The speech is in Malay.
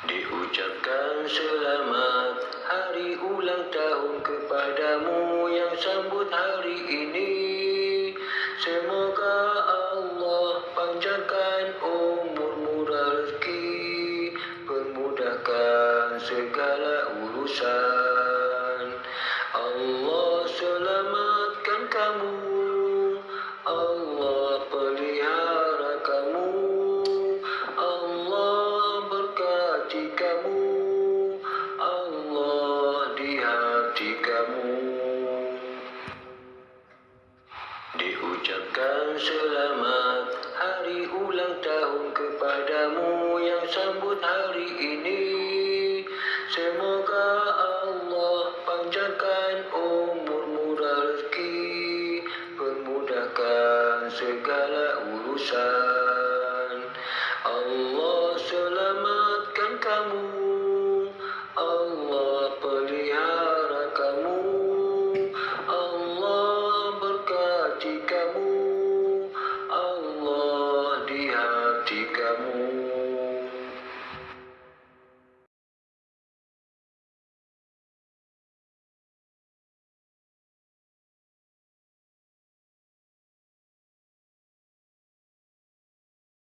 Diucapkan selamat hari ulang tahun kepadamu yang sambut hari ini. Semoga Allah panjangkan umurmu rezeki, permudahkan segala urusan. Allah selamatkan kamu, Allah pelihara kamu, Allah berkati kamu, Allah di hati kamu. Diucapkan selamat hari ulang tahun kepadamu yang sambut hari ini. Semoga Allah panjangkan umurmu rezeki, permudahkan segala urusan. Allah selamatkan kamu, Allah pelihara kamu, Allah berkati kamu, Allah di hati kamu.